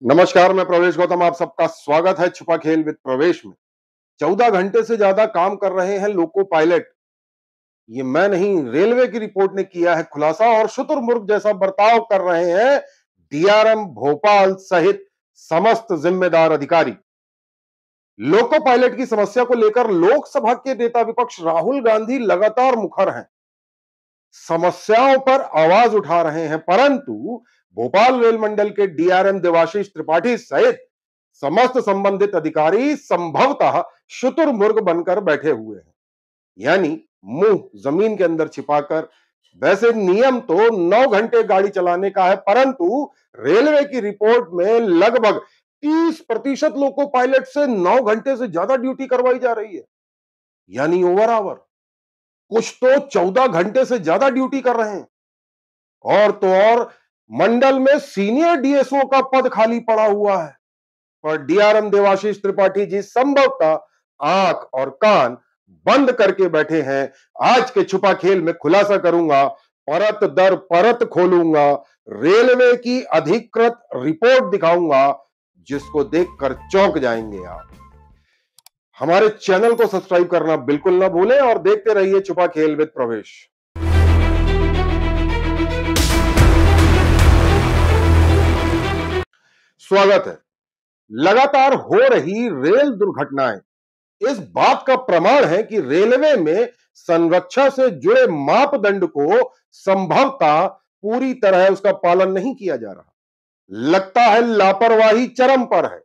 नमस्कार, मैं प्रवेश गौतम। आप सबका स्वागत है छुपा खेल विद प्रवेश में। 14 घंटे से ज्यादा काम कर रहे हैं लोको पायलट। ये मैं नहीं, रेलवे की रिपोर्ट ने किया है खुलासा और शुतुरमुर्ग जैसा बर्ताव कर रहे हैं डीआरएम भोपाल सहित समस्त जिम्मेदार अधिकारी। लोको पायलट की समस्या को लेकर लोकसभा के नेता विपक्ष राहुल गांधी लगातार मुखर हैं, समस्याओं पर आवाज उठा रहे हैं, परंतु भोपाल रेल मंडल के डीआरएम देवाशीष त्रिपाठी सहित समस्त संबंधित अधिकारी संभवतः शुतुरमुर्ग बनकर बैठे हुए हैं, यानी मुंह जमीन के अंदर छिपाकर। वैसे नियम तो 9 घंटे गाड़ी चलाने का है, परंतु रेलवे की रिपोर्ट में लगभग 30% लोको पायलट से 9 घंटे से ज्यादा ड्यूटी करवाई जा रही है, यानी ओवर आवर। कुछ तो 14 घंटे से ज्यादा ड्यूटी कर रहे हैं। और तो और मंडल में सीनियर डीएसओ का पद खाली पड़ा हुआ है, पर डीआरएम देवाशीष त्रिपाठी जी संभवतः आंख और कान बंद करके बैठे हैं। आज के छुपा खेल में खुलासा करूंगा, परत दर परत खोलूंगा, रेलवे की अधिकृत रिपोर्ट दिखाऊंगा, जिसको देखकर चौंक जाएंगे आप। हमारे चैनल को सब्सक्राइब करना बिल्कुल ना भूलें और देखते रहिए छुपा खेल विद प्रवेश। स्वागत है। लगातार हो रही रेल दुर्घटनाएं इस बात का प्रमाण है कि रेलवे में संरक्षा से जुड़े मापदंड को संभवतः पूरी तरह उसका पालन नहीं किया जा रहा। लगता है लापरवाही चरम पर है,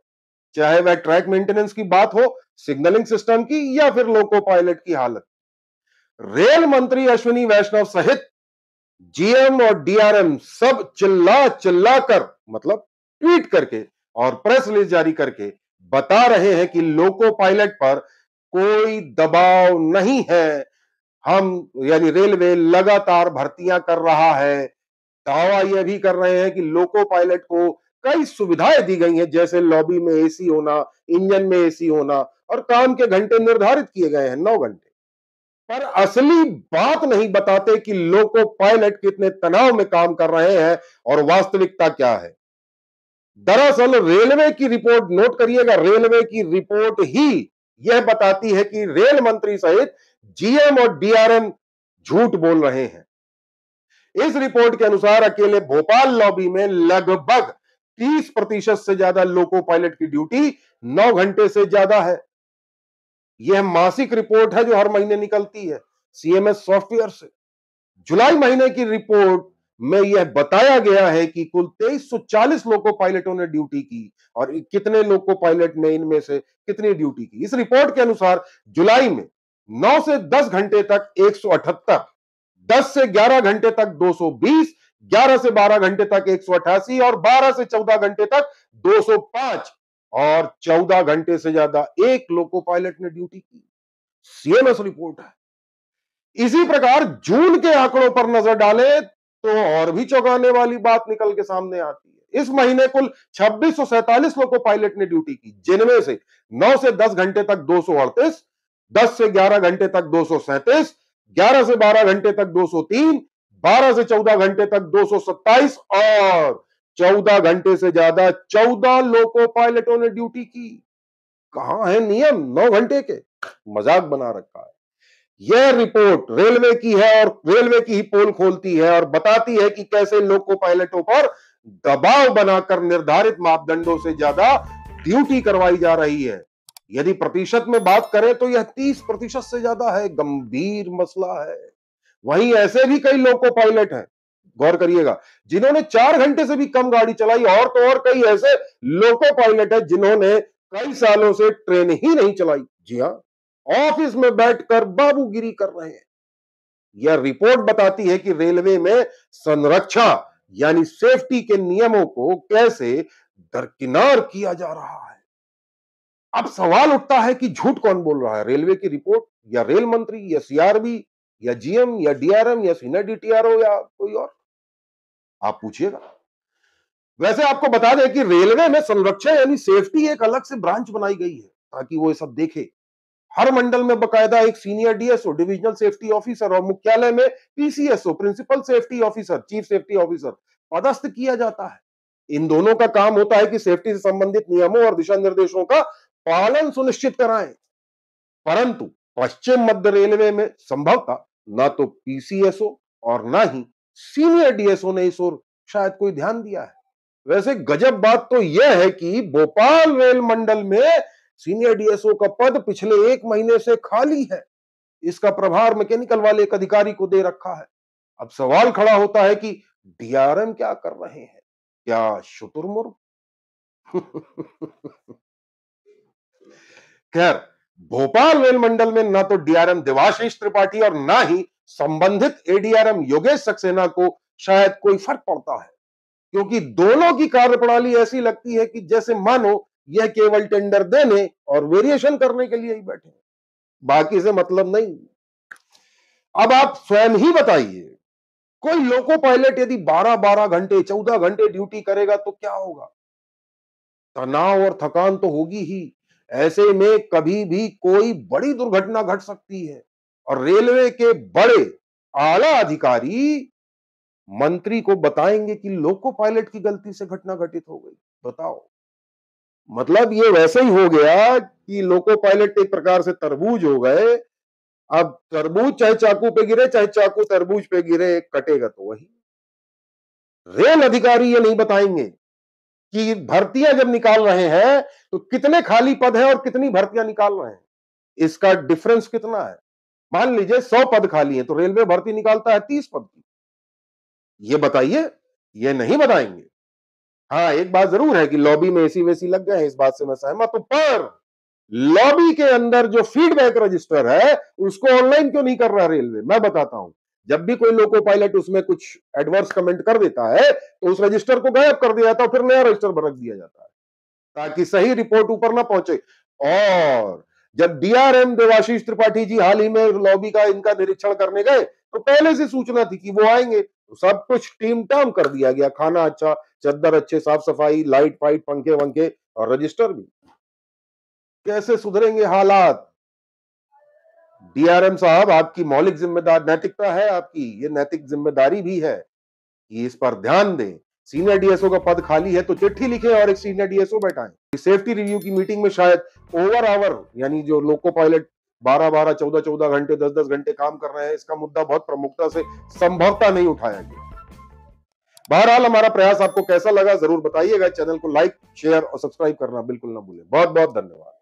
चाहे वह ट्रैक मेंटेनेंस की बात हो, सिग्नलिंग सिस्टम की, या फिर लोको पायलट की हालत। रेल मंत्री अश्विनी वैष्णव सहित जीएम और डीआरएम सब चिल्ला चिल्ला कर, मतलब ट्वीट करके और प्रेस रिलीज जारी करके बता रहे हैं कि लोको पायलट पर कोई दबाव नहीं है। हम यानी रेलवे लगातार भर्तियां कर रहा है। दावा यह भी कर रहे हैं कि लोको पायलट को कई सुविधाएं दी गई हैं, जैसे लॉबी में एसी होना, इंजन में एसी होना, और काम के घंटे निर्धारित किए गए हैं 9 घंटे। पर असली बात नहीं बताते कि लोको पायलट कितने तनाव में काम कर रहे हैं और वास्तविकता क्या है। दरअसल रेलवे की रिपोर्ट नोट करिएगा, रेलवे की रिपोर्ट ही यह बताती है कि रेल मंत्री सहित जीएम और डीआरएम झूठ बोल रहे हैं। इस रिपोर्ट के अनुसार अकेले भोपाल लॉबी में लगभग 30% से ज्यादा लोको पायलट की ड्यूटी 9 घंटे से ज्यादा है। यह मासिक रिपोर्ट है जो हर महीने निकलती है सीएमएस सॉफ्टवेयर से। जुलाई महीने की रिपोर्ट में यह बताया गया है कि कुल 2340 लोको पायलटों ने ड्यूटी की, और कितने लोको पायलट ने इनमें से कितनी ड्यूटी की। इस रिपोर्ट के अनुसार जुलाई में 9 से 10 घंटे तक 178, 10 से 11 घंटे तक 220, 11 से 12 घंटे तक 188 और 12 से 14 घंटे तक 205 और 14 घंटे से ज्यादा एक लोको पायलट ने ड्यूटी की। सीएमएस रिपोर्ट है। इसी प्रकार जून के आंकड़ों पर नजर डालें तो और भी चौंकाने वाली बात निकल के सामने आती है। इस महीने कुल 2647 लोको पायलट ने ड्यूटी की, जिनमें से 9 से 10 घंटे तक 238, 10 से 11 घंटे तक 237, 11 से 12 घंटे तक 203, 12 से 14 घंटे तक 227 और 14 घंटे से ज्यादा 14 लोको पायलटों ने ड्यूटी की। कहां है नियम 9 घंटे के? मजाक बना रखा है। यह रिपोर्ट रेलवे की है और रेलवे की ही पोल खोलती है और बताती है कि कैसे लोको पायलटों पर दबाव बनाकर निर्धारित मापदंडों से ज्यादा ड्यूटी करवाई जा रही है। यदि प्रतिशत में बात करें तो यह 30% से ज्यादा है। गंभीर मसला है। वहीं ऐसे भी कई लोको पायलट हैं, गौर करिएगा, जिन्होंने 4 घंटे से भी कम गाड़ी चलाई, और तो और कई ऐसे लोको पायलट हैं जिन्होंने कई सालों से ट्रेन ही नहीं चलाई। जी हां, ऑफिस में बैठकर बाबूगिरी कर रहे हैं। यह रिपोर्ट बताती है कि रेलवे में संरक्षा यानी सेफ्टी के नियमों को कैसे दरकिनार किया जा रहा है। अब सवाल उठता है कि झूठ कौन बोल रहा है, रेलवे की रिपोर्ट या रेल मंत्री या सीआरबी या जीएम या डीआरएम या सीनियर डीटीआरओ या कोई और? आप पूछिएगा। वैसे आपको बता दें कि रेलवे में संरक्षा यानी सेफ्टी एक अलग से ब्रांच बनाई गई है ताकि वो ये सब देखे। हर मंडल में बकायदा एक senior DSO, divisional safety officer, और मुख्यालय में PCSO, principal safety officer, chief safety officer पदस्थ किया जाता है। इन दोनों का काम होता है कि सेफ्टी से संबंधित नियमों और दिशा निर्देशों का पालन सुनिश्चित कराएं। परंतु पश्चिम मध्य रेलवे में संभवतः ना तो पीसीएसओ और ना ही सीनियर डीएसओ ने इस ओर शायद कोई ध्यान दिया है। वैसे गजब बात तो यह है कि भोपाल रेल मंडल में सीनियर डीएसओ का पद पिछले 1 महीने से खाली है। इसका प्रभार मैकेनिकल वाले एक अधिकारी को दे रखा है। अब सवाल खड़ा होता है कि डीआरएम क्या कर रहे हैं? क्या शुतुरमुर्ग? खैर, भोपाल रेल मंडल में ना तो डीआरएम देवाशीष त्रिपाठी और ना ही संबंधित एडीआरएम योगेश सक्सेना को शायद कोई फर्क पड़ता है, क्योंकि दोनों की कार्यप्रणाली ऐसी लगती है कि जैसे मानो यह केवल टेंडर देने और वेरिएशन करने के लिए ही बैठे हैं, बाकी से मतलब नहीं। अब आप स्वयं ही बताइए, कोई लोको पायलट यदि 12-12 घंटे 14 घंटे ड्यूटी करेगा तो क्या होगा? तनाव और थकान तो होगी ही। ऐसे में कभी भी कोई बड़ी दुर्घटना घट सकती है और रेलवे के बड़े आला अधिकारी मंत्री को बताएंगे कि लोको पायलट की गलती से घटना घटित हो गई। बताओ, मतलब ये वैसे ही हो गया कि लोको पायलट एक प्रकार से तरबूज हो गए। अब तरबूज चाहे चाकू पे गिरे, चाहे चाकू तरबूज पे गिरे, कटेगा तो वही। रेल अधिकारी ये नहीं बताएंगे कि भर्तियां जब निकाल रहे हैं तो कितने खाली पद हैं और कितनी भर्तियां निकाल रहे हैं, इसका डिफरेंस कितना है। मान लीजिए 100 पद खाली हैं तो रेलवे भर्ती निकालता है 30 पद की। ये बताइए, ये नहीं बताएंगे। हाँ, एक बात जरूर है कि लॉबी में एसी वेसी लग गए हैं, इस बात से मैं सहमत हूं, पर लॉबी के अंदर जो फीडबैक रजिस्टर है उसको ऑनलाइन क्यों नहीं कर रहा रेलवे? मैं बताता हूं। जब भी कोई लोको पायलट उसमें कुछ एडवर्स कमेंट कर देता है तो उस रजिस्टर को गायब कर दिया जाता है, फिर नया रजिस्टर रख दिया जाता है ताकि सही रिपोर्ट ऊपर ना पहुंचे। और जब डीआरएम देवाशीष त्रिपाठी जी हाल ही में लॉबी का इनका निरीक्षण करने गए तो पहले से सूचना थी कि वो आएंगे, तो सब कुछ टीम टाम कर दिया गया, खाना अच्छा, चद्दर अच्छे, साफ सफाई, लाइट फाइट, पंखे वंखे और रजिस्टर भी। कैसे सुधरेंगे हालात? डीआरएम साहब, आपकी मौलिक जिम्मेदार नैतिकता है, आपकी ये नैतिक जिम्मेदारी भी है कि इस पर ध्यान दें। सीनियर डीएसओ का पद खाली है तो चिट्ठी लिखें और एक सीनियर डीएसओ बैठाएं। सेफ्टी रिव्यू की मीटिंग में शायद ओवर आवर, यानी जो लोको पायलट 12-12 14-14 घंटे 10-10 घंटे काम कर रहे हैं, इसका मुद्दा बहुत प्रमुखता से संभवतः नहीं उठाया गया। बहरहाल, हमारा प्रयास आपको कैसा लगा जरूर बताइएगा। चैनल को लाइक, शेयर और सब्सक्राइब करना बिल्कुल ना भूलें। बहुत बहुत धन्यवाद।